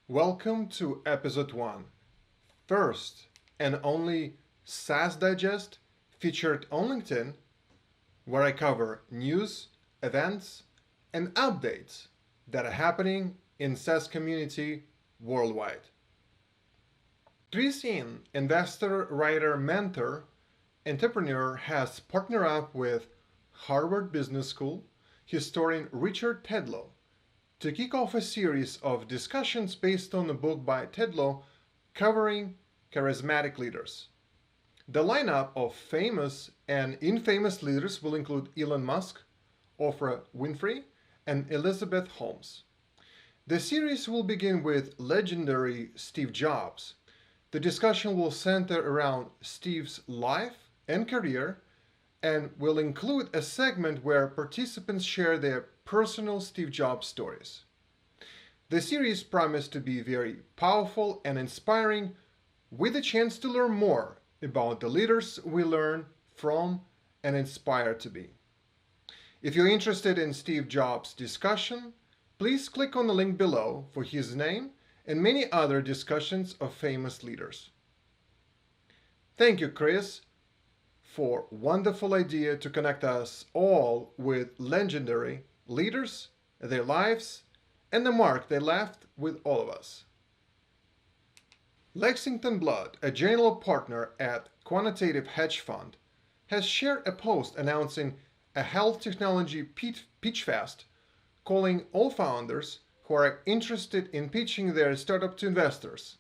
Welcome to episode 1, first and only SaaS Digest featured on LinkedIn, where I cover news, events, and updates that are happening in SaaS community worldwide. Christian, investor, writer, mentor, entrepreneur, has partnered up with Harvard Business School historian Richard Tedlow to kick off a series of discussions based on a book by Tedlow covering charismatic leaders. The lineup of famous and infamous leaders will include Elon Musk, Oprah Winfrey, and Elizabeth Holmes. The series will begin with legendary Steve Jobs. The discussion will center around Steve's life and career and will include a segment where participants share their personal Steve Jobs stories. The series promised to be very powerful and inspiring, with a chance to learn more about the leaders we learn from and inspire to be. If you're interested in Steve Jobs' discussion, please click on the link below for his name and many other discussions of famous leaders. Thank you, Chris, for wonderful idea to connect us all with legendary leaders, their lives, and the mark they left with all of us. Lexington Blood, a general partner at Quantitative Hedge Fund, has shared a post announcing a health technology Pitchfest, calling all founders who are interested in pitching their startup to investors.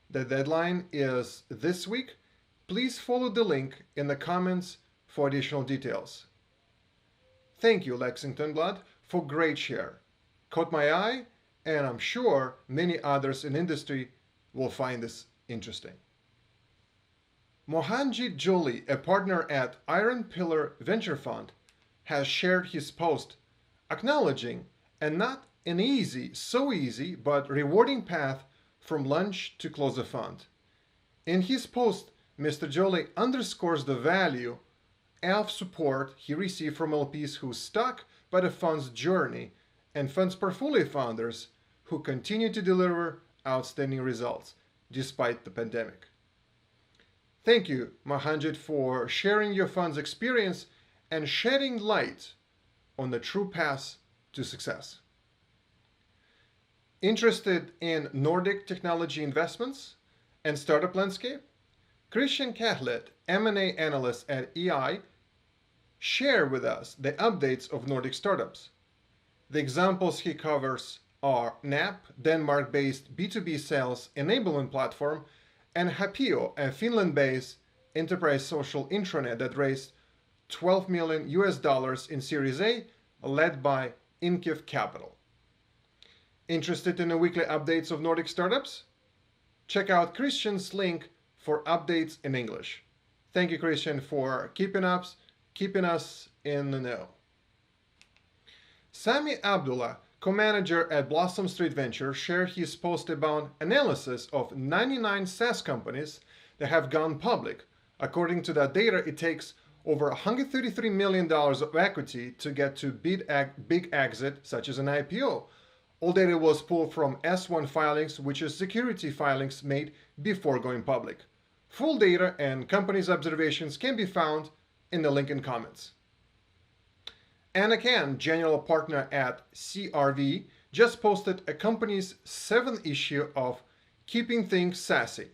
The deadline is this week. Please follow the link in the comments for additional details. Thank you, Lexington Blood, for great share. Caught my eye, and I'm sure many others in industry will find this interesting. Mohanjit Jolie, a partner at Iron Pillar Venture Fund, has shared his post acknowledging a not an so easy, but rewarding path from launch to close a fund. In his post, Mr. Jolie underscores the value of support he received from LPs who stuck by the fund's journey and fund's portfolio founders who continue to deliver outstanding results despite the pandemic. Thank you, Mohanjit, for sharing your fund's experience and shedding light on the true path to success. Interested in Nordic technology investments and startup landscape? Christian Kehlet, M&A analyst at EI, share with us the updates of Nordic startups. The examples he covers are NAP, Denmark-based B2B sales enablement platform, and Hapio, a Finland-based enterprise social intranet that raised $12 million in Series A, led by Inkiv Capital. Interested in the weekly updates of Nordic startups? Check out Christian's link for updates in English. Thank you, Christian, for keeping us in the know. Sammy Abdullah, co-manager at Blossom Street Venture, shared his post about analysis of 99 SaaS companies that have gone public. According to that data, it takes over $133 million of equity to get to big exit, such as an IPO. All data was pulled from S1 filings, which is security filings made before going public. Full data and companies' observations can be found in the link in comments. Anna Kan, general partner at CRV, just posted a company's 7th issue of Keeping Things Sassy.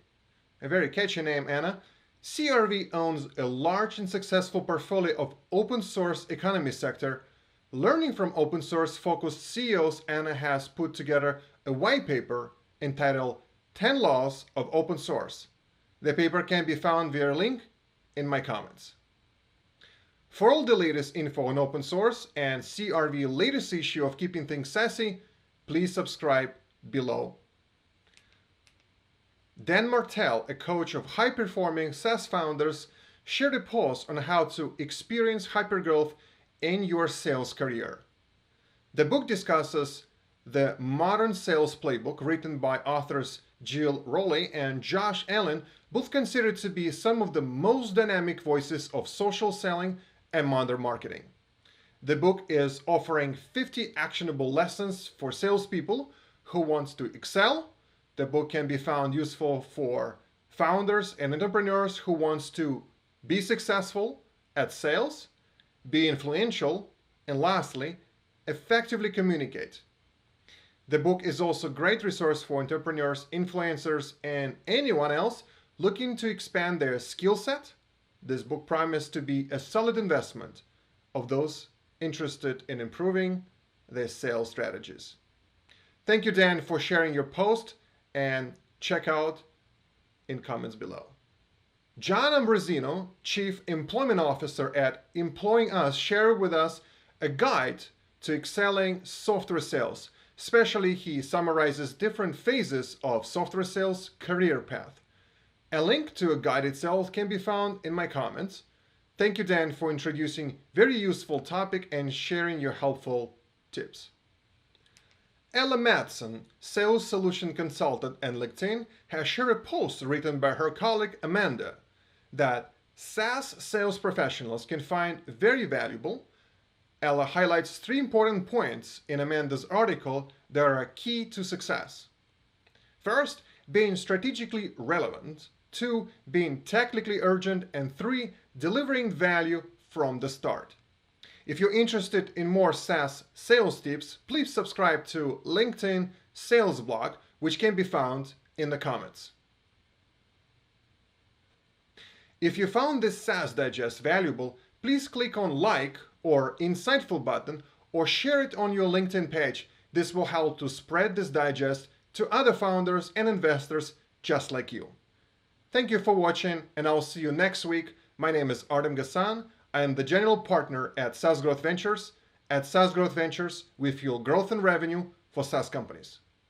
A very catchy name, Anna. CRV owns a large and successful portfolio of open source economy sector. Learning from open source focused CEOs, Anna has put together a white paper entitled 10 Laws of Open Source. The paper can be found via link in my comments. For all the latest info on open source and CRV latest issue of Keeping Things Sassy, please subscribe below. Dan Martell, a coach of high-performing SaaS founders, shared a post on how to experience hypergrowth in your sales career. The book discusses the modern sales playbook written by authors Jill Rowley and Josh Allen, both considered to be some of the most dynamic voices of social selling and modern marketing. The book is offering 50 actionable lessons for salespeople who want to excel, The book can be found useful for founders and entrepreneurs who wants to be successful at sales, be influential, and lastly, effectively communicate. The book is also a great resource for entrepreneurs, influencers, and anyone else looking to expand their skill set. This book promises to be a solid investment of those interested in improving their sales strategies. Thank you, Dan, for sharing your post, and check out in comments below. John Ambrosino, Chief Employment Officer at Employing Us, shared with us a guide to excelling software sales. Especially, he summarizes different phases of software sales career path. A link to a guide itself can be found in my comments. Thank you, Dan, for introducing very useful topic and sharing your helpful tips. Ella Madsen, Sales Solution Consultant at LinkedIn, has shared a post written by her colleague Amanda that SaaS sales professionals can find very valuable. Ella highlights 3 important points in Amanda's article that are key to success. First, being strategically relevant. 2, being technically urgent. And 3, delivering value from the start. If you're interested in more SaaS sales tips, please subscribe to LinkedIn Sales Blog, which can be found in the comments. If you found this SaaS Digest valuable, please click on like or insightful button or share it on your LinkedIn page. This will help to spread this digest to other founders and investors just like you. Thank you for watching, and I'll see you next week. My name is Artem Gassan. I am the general partner at SaaS Growth Ventures. At SaaS Growth Ventures, we fuel growth and revenue for SaaS companies.